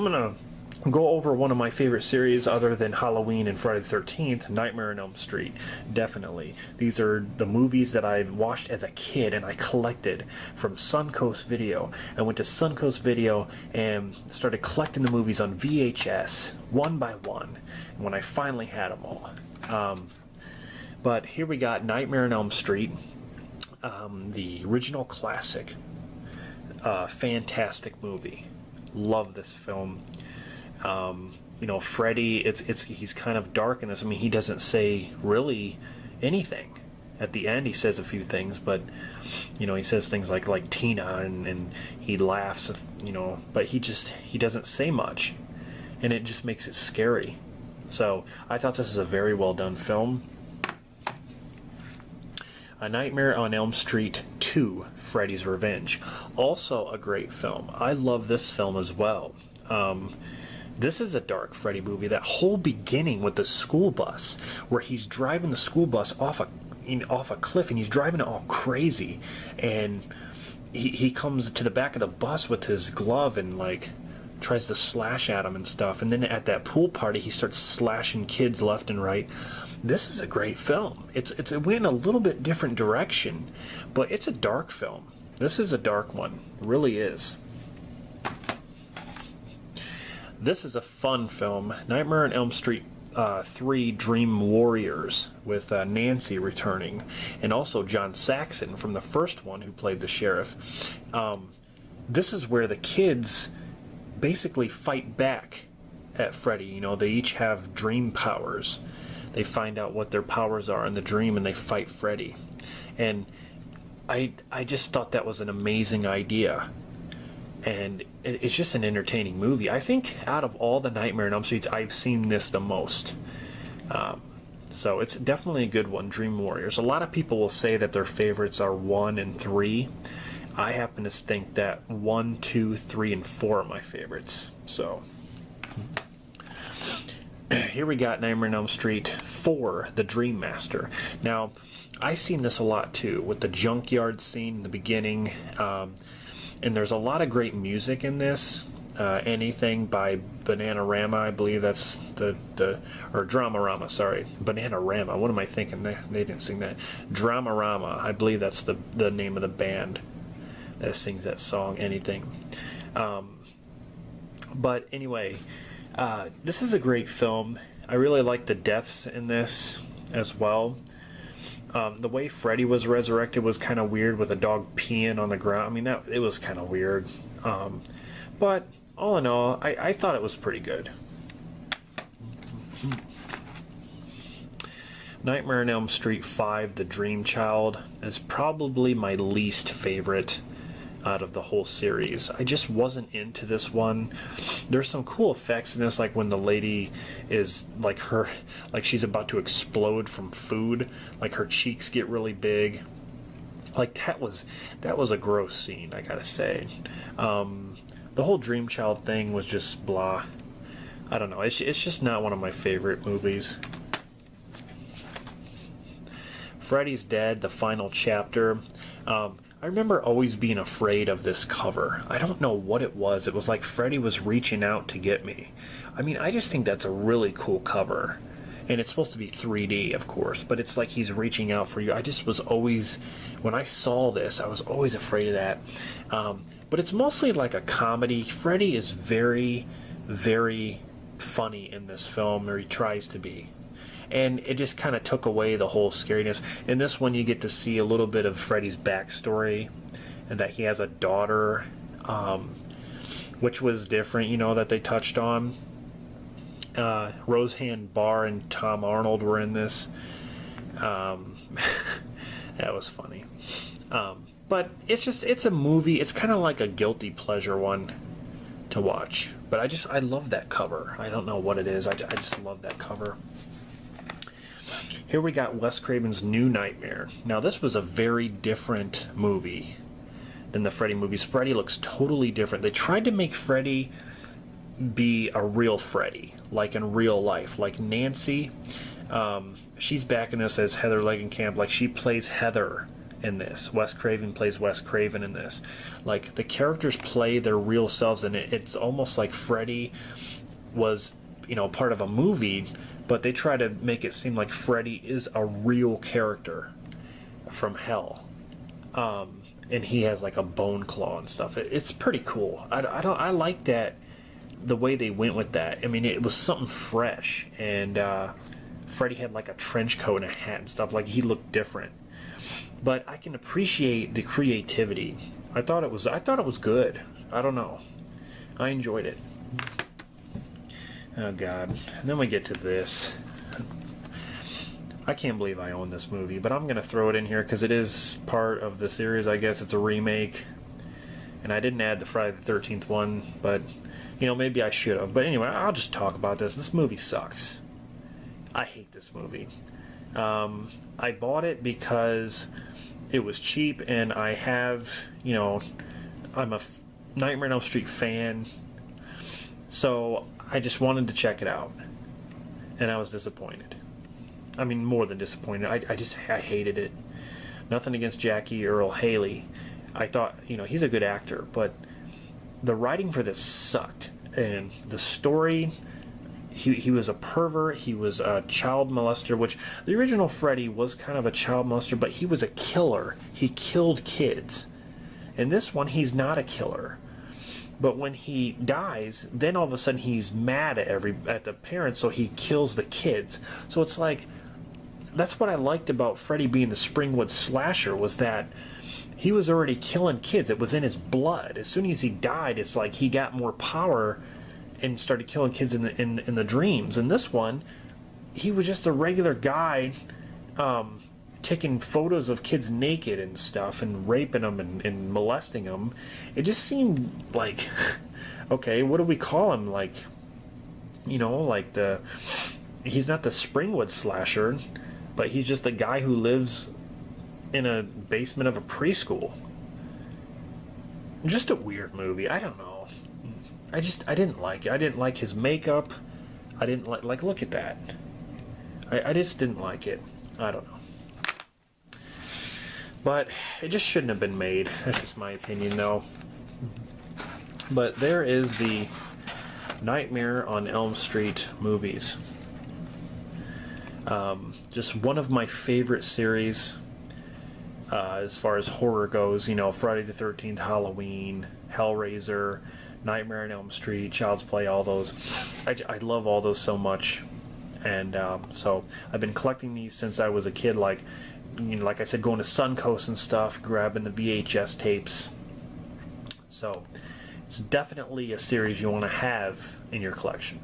I'm gonna go over one of my favorite series other than Halloween and Friday the 13th, Nightmare on Elm Street. Definitely. These are the movies that I watched as a kid and I collected from Suncoast Video. I went to Suncoast Video and started collecting the movies on VHS, one by one, when I finally had them all. But here we got Nightmare on Elm Street, the original classic. Fantastic movie. Love this film. You know, Freddy, he's kind of dark in this. I mean, he doesn't say really anything. At the end, he says a few things, but you know, he says things like Tina, and he laughs, you know, but he doesn't say much, and it just makes it scary. So I thought this is a very well done film. A Nightmare on Elm Street 2, Freddy's Revenge. Also a great film. I love this film as well. This is a dark Freddy movie. That whole beginning with the school bus, where he's driving the school bus off a cliff, and he's driving it all crazy, and he comes to the back of the bus with his glove and like tries to slash at him and stuff, and then at that pool party he starts slashing kids left and right. This is a great film. It went a little bit different direction, but it's a dark film. This is a dark one. It really is. This is a fun film. Nightmare on Elm Street 3 Dream Warriors, with Nancy returning, and also John Saxon from the first one, who played the sheriff. This is where the kids basically fight back at Freddy. You know, they each have dream powers. They find out what their powers are in the dream, and they fight Freddy. And I just thought that was an amazing idea. And it's just an entertaining movie. I think out of all the Nightmare on Elm Streets, I've seen this the most. So it's definitely a good one, Dream Warriors. A lot of people will say that their favorites are 1 and 3. I happen to think that 1, 2, 3, and 4 are my favorites. So here we got Nightmare on Elm Street 4, The Dream Master. Now, I've seen this a lot too, with the junkyard scene in the beginning. And there's a lot of great music in this. Anything by Bananarama, I believe that's or Dramarama, sorry. Bananarama, what am I thinking? They didn't sing that. Dramarama, I believe that's the name of the band that sings that song, Anything. But anyway, this is a great film. I really like the deaths in this as well. The way Freddy was resurrected was kind of weird, with a dog peeing on the ground. I mean, it was kind of weird. But all in all, I thought it was pretty good. Nightmare on Elm Street 5, The Dream Child, is probably my least favorite out of the whole series. I just wasn't into this one. There's some cool effects in this, like when the lady is like she's about to explode from food, like her cheeks get really big. Like that was a gross scene, I gotta say. The whole Dream Child thing was just blah. I don't know. It's just not one of my favorite movies. Freddy's Dead, the final chapter. I remember always being afraid of this cover. I don't know what it was. It was like Freddy was reaching out to get me. I mean, I just think that's a really cool cover. And it's supposed to be 3D, of course, but it's like he's reaching out for you. I just was always, when I saw this, I was always afraid of that. But it's mostly like a comedy. Freddy is very, very funny in this film, or he tries to be. And it just kind of took away the whole scariness. In this one, you get to see a little bit of Freddy's backstory, and that he has a daughter, which was different, you know, that they touched on. Roseanne Barr and Tom Arnold were in this. That was funny. But it's a movie. It's kind of like a guilty pleasure one to watch. But I love that cover. I don't know what it is. I just love that cover. Here we got Wes Craven's New Nightmare. Now this was a very different movie than the Freddy movies. Freddy looks totally different. They tried to make Freddy be a real Freddy, like in real life. Like Nancy, she's back in this as Heather Langenkamp. Like she plays Heather in this. Wes Craven plays Wes Craven in this. Like, the characters play their real selves, and it's almost like Freddy was, you know, part of a movie, but they try to make it seem like Freddy is a real character from hell. And he has like a bone claw and stuff. It's pretty cool. I like that, the way they went with that. I mean, it was something fresh, and Freddy had like a trench coat and a hat and stuff. Like, he looked different. But I can appreciate the creativity. I thought it was good. I don't know. I enjoyed it. Oh God. And then we get to this. I can't believe I own this movie, but I'm gonna throw it in here because it is part of the series. I guess it's a remake, and I didn't add the Friday the 13th one, but you know, maybe I should have. But anyway, I'll just talk about this. This movie sucks. I hate this movie. I bought it because it was cheap, and I have, you know, I'm a Nightmare on Elm Street fan, so I just wanted to check it out, and I was disappointed. I mean, more than disappointed. I hated it. Nothing against Jackie Earle Haley. I thought, you know, he's a good actor, but the writing for this sucked, and the story. He was a pervert. He was a child molester, which the original Freddy was kind of a child molester, but he was a killer. He killed kids. In this one, he's not a killer. But when he dies, then all of a sudden he's mad at the parents, so he kills the kids. So it's like, that's what I liked about Freddy being the Springwood slasher, was that he was already killing kids. It was in his blood. As soon as he died, it's like he got more power and started killing kids in the dreams. In this one, he was just a regular guy, taking photos of kids naked and stuff, and raping them and molesting them. It just seemed like, okay, what do we call him? Like, you know, like he's not the Springwood slasher, but he's just a guy who lives in a basement of a preschool. Just a weird movie. I don't know. I didn't like it. I didn't like his makeup. I didn't like look at that. I just didn't like it. I don't know. But it just shouldn't have been made. That's just my opinion, though. But there is the Nightmare on Elm Street movies. Just one of my favorite series as far as horror goes. You know, Friday the 13th, Halloween, Hellraiser, Nightmare on Elm Street, Child's Play, all those. I love all those so much. And so I've been collecting these since I was a kid, like, you know, like I said, going to Suncoast and stuff, grabbing the VHS tapes. So it's definitely a series you want to have in your collection.